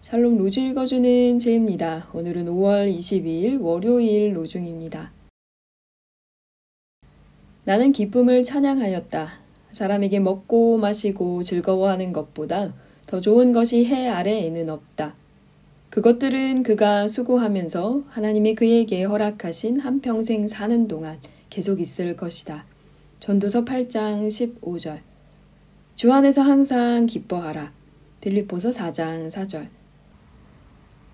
샬롬 로주 읽어주는 제입니다. 오늘은 5월 22일 월요일 로중입니다. 나는 기쁨을 찬양하였다. 사람에게 먹고 마시고 즐거워하는 것보다 더 좋은 것이 해 아래에는 없다. 그것들은 그가 수고하면서 하나님이 그에게 허락하신 한평생 사는 동안 계속 있을 것이다. 전도서 8장 15절. 주 안에서 항상 기뻐하라. 빌립보서 4장 4절.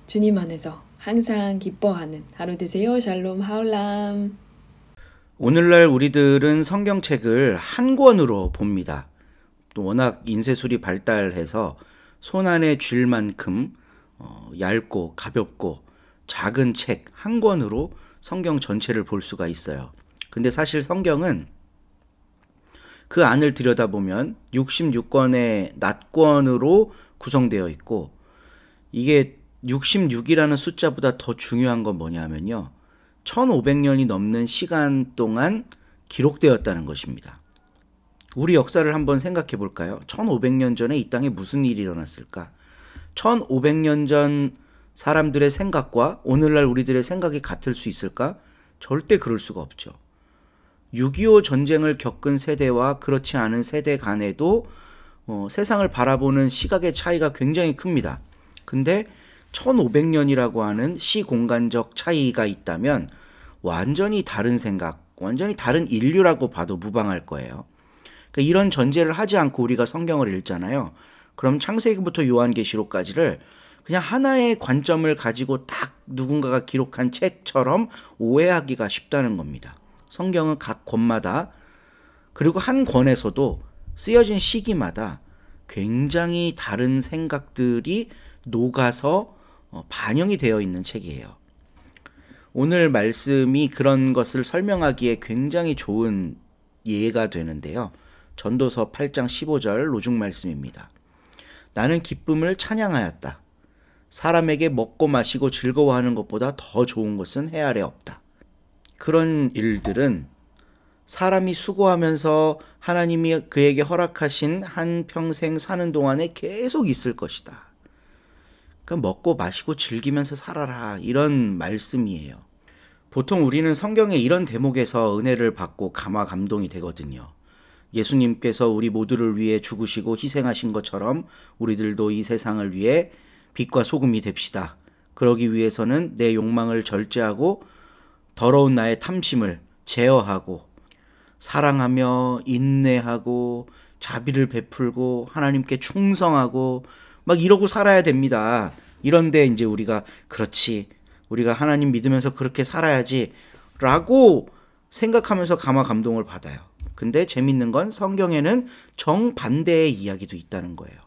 주님 안에서 항상 기뻐하는 하루 되세요. 샬롬 하울람. 오늘날 우리들은 성경책을 한 권으로 봅니다. 또 워낙 인쇄술이 발달해서 손 안에 쥘 만큼 얇고 가볍고 작은 책 한 권으로 성경 전체를 볼 수가 있어요. 근데 사실 성경은 그 안을 들여다보면 66권의 낱권으로 구성되어 있고, 이게 66이라는 숫자보다 더 중요한 건 뭐냐면요, 1500년이 넘는 시간 동안 기록되었다는 것입니다. 우리 역사를 한번 생각해 볼까요? 1500년 전에 이 땅에 무슨 일이 일어났을까? 1500년 전 사람들의 생각과 오늘날 우리들의 생각이 같을 수 있을까? 절대 그럴 수가 없죠. 6.25 전쟁을 겪은 세대와 그렇지 않은 세대 간에도 세상을 바라보는 시각의 차이가 굉장히 큽니다. 근데 1500년이라고 하는 시공간적 차이가 있다면 완전히 다른 생각, 완전히 다른 인류라고 봐도 무방할 거예요. 그러니까 이런 전제를 하지 않고 우리가 성경을 읽잖아요. 그럼 창세기부터 요한계시록까지를 그냥 하나의 관점을 가지고 딱 누군가가 기록한 책처럼 오해하기가 쉽다는 겁니다. 성경은 각 권마다, 그리고 한 권에서도 쓰여진 시기마다 굉장히 다른 생각들이 녹아서 반영이 되어 있는 책이에요. 오늘 말씀이 그런 것을 설명하기에 굉장히 좋은 예가 되는데요. 전도서 8장 15절 로중 말씀입니다. 나는 기쁨을 찬양하였다. 사람에게 먹고 마시고 즐거워하는 것보다 더 좋은 것은 해 아래 없다. 그런 일들은 사람이 수고하면서 하나님이 그에게 허락하신 한 평생 사는 동안에 계속 있을 것이다. 그러니까 먹고 마시고 즐기면서 살아라, 이런 말씀이에요. 보통 우리는 성경의 이런 대목에서 은혜를 받고 감화 감동이 되거든요. 예수님께서 우리 모두를 위해 죽으시고 희생하신 것처럼 우리들도 이 세상을 위해 빛과 소금이 됩시다. 그러기 위해서는 내 욕망을 절제하고 더러운 나의 탐심을 제어하고 사랑하며 인내하고 자비를 베풀고 하나님께 충성하고 막 이러고 살아야 됩니다. 이런데 이제 우리가 그렇지, 우리가 하나님 믿으면서 그렇게 살아야지 라고 생각하면서 감화 감동을 받아요. 근데 재밌는 건 성경에는 정반대의 이야기도 있다는 거예요.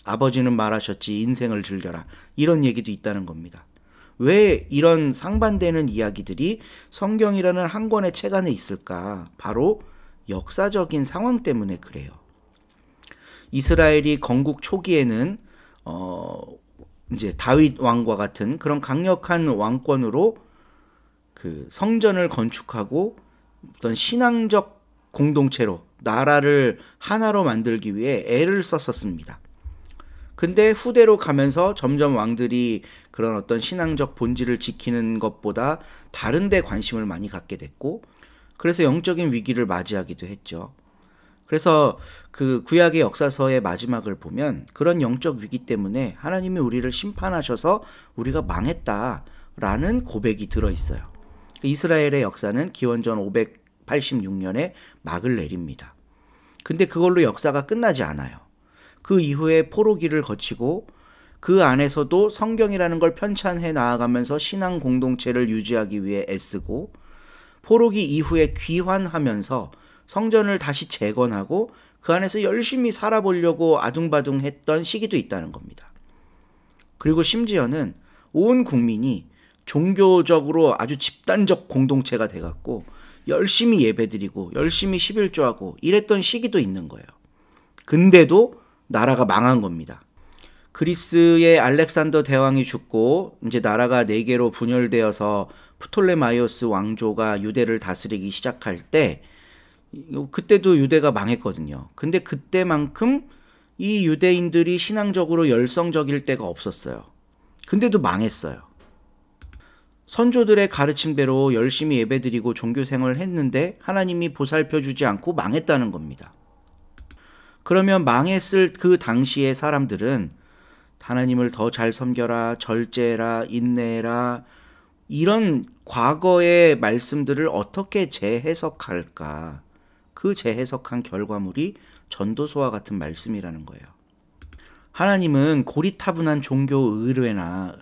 아버지는 말하셨지 인생을 즐겨라, 이런 얘기도 있다는 겁니다. 왜 이런 상반되는 이야기들이 성경이라는 한 권의 책 안에 있을까? 바로 역사적인 상황 때문에 그래요. 이스라엘이 건국 초기에는 이제 다윗 왕과 같은 그런 강력한 왕권으로 그 성전을 건축하고 어떤 신앙적 공동체로 나라를 하나로 만들기 위해 애를 썼었습니다. 근데 후대로 가면서 점점 왕들이 그런 어떤 신앙적 본질을 지키는 것보다 다른 데 관심을 많이 갖게 됐고, 그래서 영적인 위기를 맞이하기도 했죠. 그래서 그 구약의 역사서의 마지막을 보면 그런 영적 위기 때문에 하나님이 우리를 심판하셔서 우리가 망했다라는 고백이 들어있어요. 이스라엘의 역사는 기원전 586년에 막을 내립니다. 근데 그걸로 역사가 끝나지 않아요. 그 이후에 포로기를 거치고 그 안에서도 성경이라는 걸 편찬해 나아가면서 신앙 공동체를 유지하기 위해 애쓰고, 포로기 이후에 귀환하면서 성전을 다시 재건하고 그 안에서 열심히 살아보려고 아둥바둥했던 시기도 있다는 겁니다. 그리고 심지어는 온 국민이 종교적으로 아주 집단적 공동체가 돼갖고 열심히 예배드리고 열심히 11조하고 이랬던 시기도 있는 거예요. 근데도 나라가 망한 겁니다. 그리스의 알렉산더 대왕이 죽고 이제 나라가 4개로 분열되어서 프톨레마이오스 왕조가 유대를 다스리기 시작할 때, 그때도 유대가 망했거든요. 근데 그때만큼 이 유대인들이 신앙적으로 열성적일 때가 없었어요. 근데도 망했어요. 선조들의 가르침대로 열심히 예배드리고 종교생활을 했는데 하나님이 보살펴주지 않고 망했다는 겁니다. 그러면 망했을 그 당시의 사람들은 하나님을 더 잘 섬겨라, 절제라, 인내라, 이런 과거의 말씀들을 어떻게 재해석할까? 그 재해석한 결과물이 전도서와 같은 말씀이라는 거예요. 하나님은 고리타분한 종교 의례나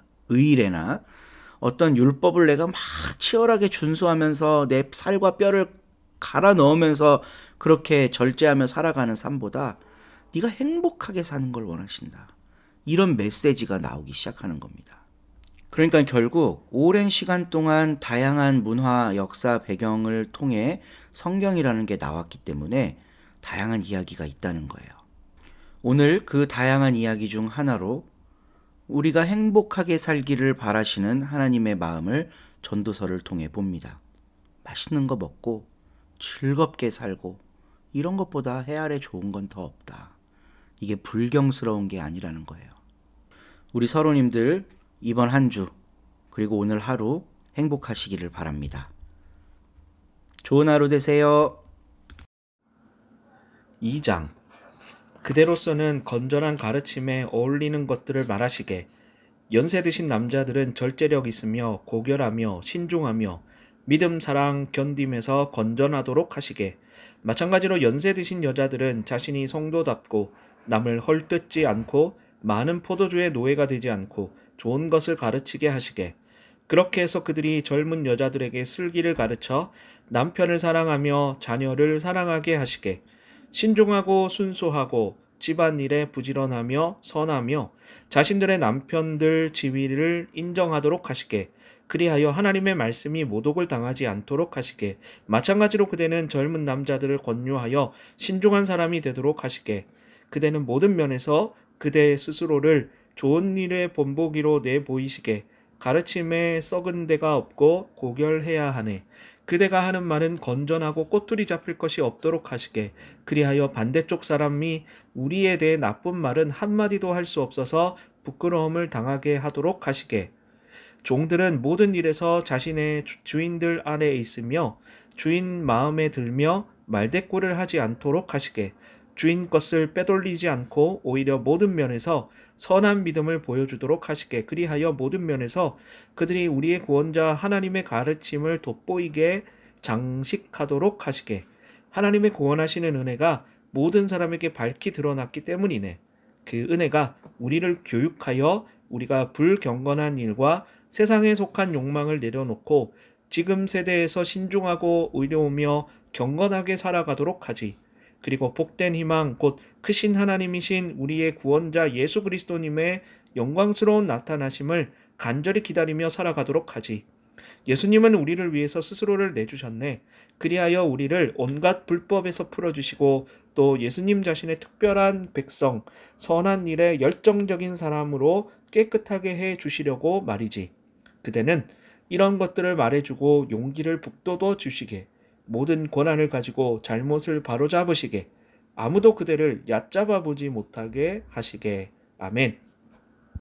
어떤 율법을 내가 막 치열하게 준수하면서 내 살과 뼈를 갈아 넣으면서 그렇게 절제하며 살아가는 삶보다 네가 행복하게 사는 걸 원하신다. 이런 메시지가 나오기 시작하는 겁니다. 그러니까 결국 오랜 시간 동안 다양한 문화, 역사, 배경을 통해 성경이라는 게 나왔기 때문에 다양한 이야기가 있다는 거예요. 오늘 그 다양한 이야기 중 하나로 우리가 행복하게 살기를 바라시는 하나님의 마음을 전도서를 통해 봅니다. 맛있는 거 먹고 즐겁게 살고 이런 것보다 해 아래 좋은 건 더 없다. 이게 불경스러운 게 아니라는 거예요. 우리 서로님들 이번 한 주 그리고 오늘 하루 행복하시기를 바랍니다. 좋은 하루 되세요. 2장 그대로서는 건전한 가르침에 어울리는 것들을 말하시게 연세 드신 남자들은 절제력 있으며 고결하며 신중하며 믿음, 사랑, 견딤에서 건전하도록 하시게 마찬가지로 연세 드신 여자들은 자신이 성도답고 남을 헐뜯지 않고 많은 포도주의 노예가 되지 않고 좋은 것을 가르치게 하시게 그렇게 해서 그들이 젊은 여자들에게 슬기를 가르쳐 남편을 사랑하며 자녀를 사랑하게 하시게 신중하고 순수하고 집안일에 부지런하며 선하며 자신들의 남편들 지위를 인정하도록 하시게 그리하여 하나님의 말씀이 모독을 당하지 않도록 하시게 마찬가지로 그대는 젊은 남자들을 권유하여 신중한 사람이 되도록 하시게 그대는 모든 면에서 그대 스스로를 좋은 일의 본보기로 내보이시게 가르침에 썩은 데가 없고 고결해야 하네. 그대가 하는 말은 건전하고 꼬투리 잡힐 것이 없도록 하시게 그리하여 반대쪽 사람이 우리에 대해 나쁜 말은 한마디도 할 수 없어서 부끄러움을 당하게 하도록 하시게 종들은 모든 일에서 자신의 주인들 아래에 있으며 주인 마음에 들며 말대꾸를 하지 않도록 하시게 주인 것을 빼돌리지 않고 오히려 모든 면에서 선한 믿음을 보여주도록 하시게 그리하여 모든 면에서 그들이 우리의 구원자 하나님의 가르침을 돋보이게 장식하도록 하시게 하나님의 구원하시는 은혜가 모든 사람에게 밝히 드러났기 때문이네. 그 은혜가 우리를 교육하여 우리가 불경건한 일과 세상에 속한 욕망을 내려놓고 지금 세대에서 신중하고 의로우며 경건하게 살아가도록 하지. 그리고 복된 희망 곧 크신 하나님이신 우리의 구원자 예수 그리스도님의 영광스러운 나타나심을 간절히 기다리며 살아가도록 하지. 예수님은 우리를 위해서 스스로를 내주셨네. 그리하여 우리를 온갖 불법에서 풀어주시고 또 예수님 자신의 특별한 백성, 선한 일에 열정적인 사람으로 깨끗하게 해주시려고 말이지. 그대는 이런 것들을 말해주고 용기를 북돋워 주시게 모든 권한을 가지고 잘못을 바로잡으시게 아무도 그대를 얕잡아 보지 못하게 하시게. 아멘.